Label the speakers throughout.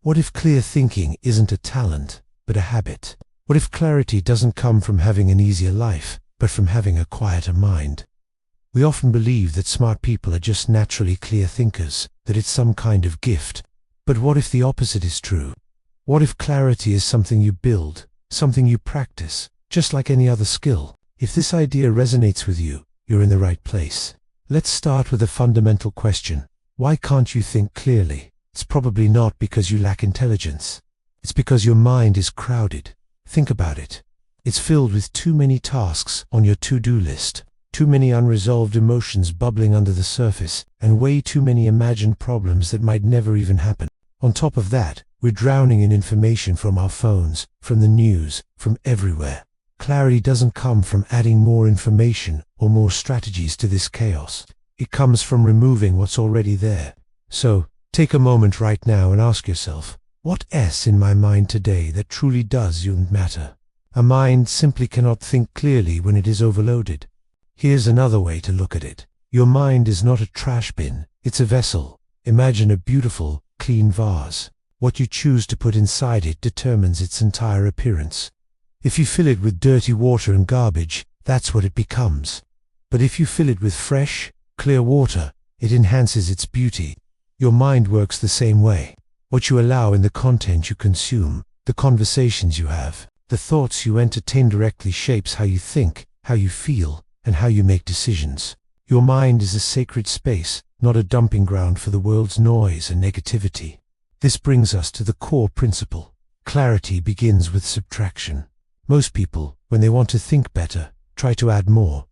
Speaker 1: What if clear thinking isn't a talent, but a habit? What if clarity doesn't come from having an easier life, but from having a quieter mind? We often believe that smart people are just naturally clear thinkers, that it's some kind of gift. But what if the opposite is true? What if clarity is something you build, something you practice, just like any other skill? If this idea resonates with you, you're in the right place. Let's start with a fundamental question. Why can't you think clearly? It's probably not because you lack intelligence. It's because your mind is crowded. Think about it. It's filled with too many tasks on your to-do list, too many unresolved emotions bubbling under the surface, and way too many imagined problems that might never even happen. On top of that, we're drowning in information from our phones, from the news, from everywhere. Clarity doesn't come from adding more information or more strategies to this chaos. It comes from removing what's already there. So, take a moment right now and ask yourself, what's in my mind today that truly does matter? A mind simply cannot think clearly when it is overloaded. Here's another way to look at it. Your mind is not a trash bin, it's a vessel. Imagine a beautiful, clean vase. What you choose to put inside it determines its entire appearance. If you fill it with dirty water and garbage, that's what it becomes. But if you fill it with fresh, clear water, it enhances its beauty. Your mind works the same way. What you allow in the content you consume, the conversations you have, the thoughts you entertain directly shapes how you think, how you feel, and how you make decisions. Your mind is a sacred space, not a dumping ground for the world's noise and negativity. This brings us to the core principle. Clarity begins with subtraction. Most people, when they want to think better, try to add more.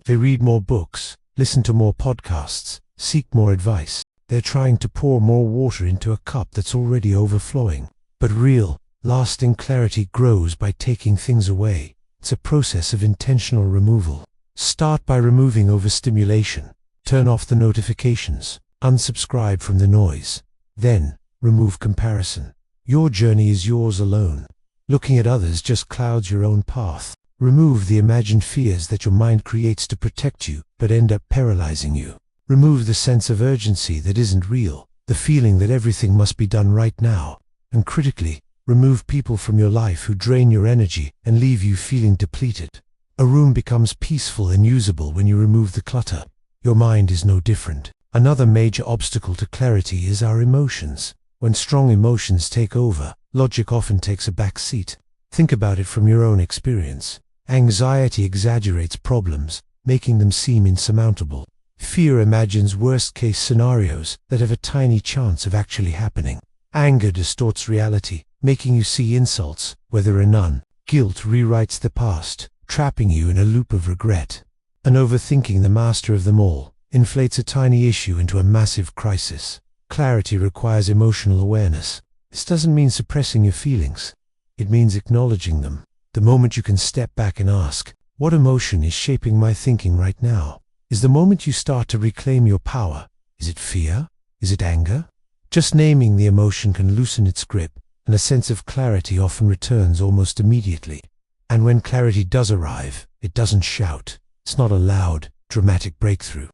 Speaker 1: They read more books, listen to more podcasts, seek more advice. They're trying to pour more water into a cup that's already overflowing. But real, lasting clarity grows by taking things away. It's a process of intentional removal. Start by removing overstimulation. Turn off the notifications. Unsubscribe from the noise. Then, remove comparison. Your journey is yours alone. Looking at others just clouds your own path. Remove the imagined fears that your mind creates to protect you, but end up paralyzing you. Remove the sense of urgency that isn't real, the feeling that everything must be done right now. And critically, remove people from your life who drain your energy and leave you feeling depleted. A room becomes peaceful and usable when you remove the clutter. Your mind is no different. Another major obstacle to clarity is our emotions. When strong emotions take over, logic often takes a back seat. Think about it from your own experience. Anxiety exaggerates problems, making them seem insurmountable. Fear imagines worst-case scenarios that have a tiny chance of actually happening. Anger distorts reality, making you see insults where there are none. Guilt rewrites the past, trapping you in a loop of regret. And overthinking, the master of them all, inflates a tiny issue into a massive crisis. Clarity requires emotional awareness. This doesn't mean suppressing your feelings. It means acknowledging them. The moment you can step back and ask, what emotion is shaping my thinking right now? Is the moment you start to reclaim your power. Is it fear? Is it anger? Just naming the emotion can loosen its grip, and a sense of clarity often returns almost immediately. And when clarity does arrive, it doesn't shout. It's not a loud, dramatic breakthrough.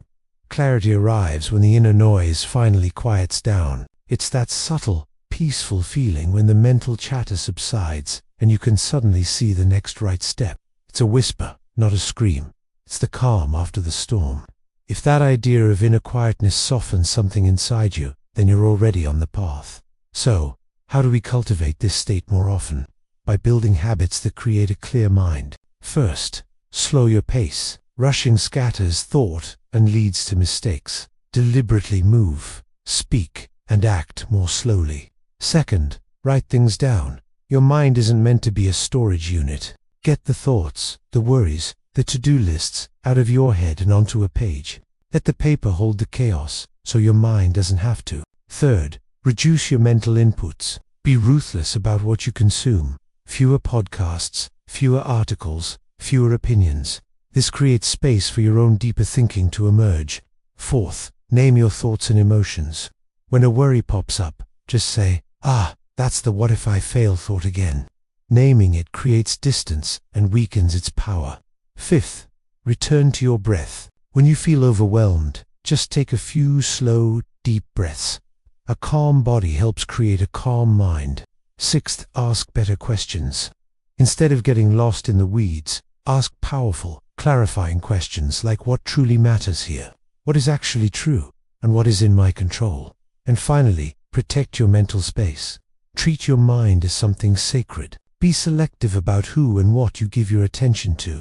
Speaker 1: Clarity arrives when the inner noise finally quiets down. It's that subtle, peaceful feeling when the mental chatter subsides and you can suddenly see the next right step. It's a whisper, not a scream. It's the calm after the storm. If that idea of inner quietness softens something inside you, then you're already on the path. So, how do we cultivate this state more often? By building habits that create a clear mind. First, slow your pace. Rushing scatters thought and leads to mistakes. Deliberately move, speak, and act more slowly. Second, write things down. Your mind isn't meant to be a storage unit. Get the thoughts, the worries, the to-do lists out of your head and onto a page. Let the paper hold the chaos, so your mind doesn't have to. Third, reduce your mental inputs. Be ruthless about what you consume. Fewer podcasts, fewer articles, fewer opinions. This creates space for your own deeper thinking to emerge. Fourth, name your thoughts and emotions. When a worry pops up, just say, that's the what if I fail thought again. Naming it creates distance and weakens its power. Fifth, return to your breath. When you feel overwhelmed, just take a few slow, deep breaths. A calm body helps create a calm mind. Sixth, ask better questions. Instead of getting lost in the weeds, ask powerful, clarifying questions like what truly matters here, what is actually true, and what is in my control. And finally, protect your mental space. Treat your mind as something sacred. Be selective about who and what you give your attention to.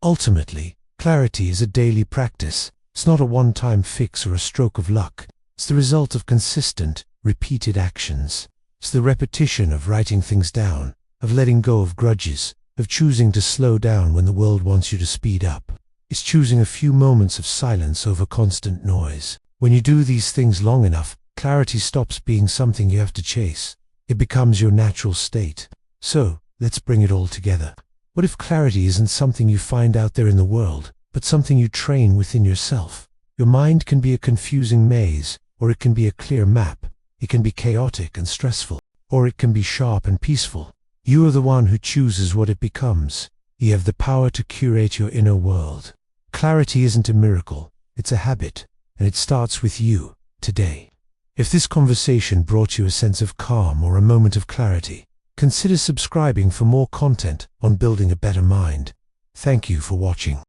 Speaker 1: Ultimately, clarity is a daily practice. It's not a one-time fix or a stroke of luck. It's the result of consistent, repeated actions. It's the repetition of writing things down, of letting go of grudges, of choosing to slow down when the world wants you to speed up. It's choosing a few moments of silence over constant noise. When you do these things long enough, clarity stops being something you have to chase. It becomes your natural state. So, let's bring it all together. What if clarity isn't something you find out there in the world, but something you train within yourself? Your mind can be a confusing maze, or it can be a clear map. It can be chaotic and stressful, or it can be sharp and peaceful. You are the one who chooses what it becomes. You have the power to curate your inner world. Clarity isn't a miracle, it's a habit, and it starts with you, today. If this conversation brought you a sense of calm or a moment of clarity, consider subscribing for more content on building a better mind. Thank you for watching.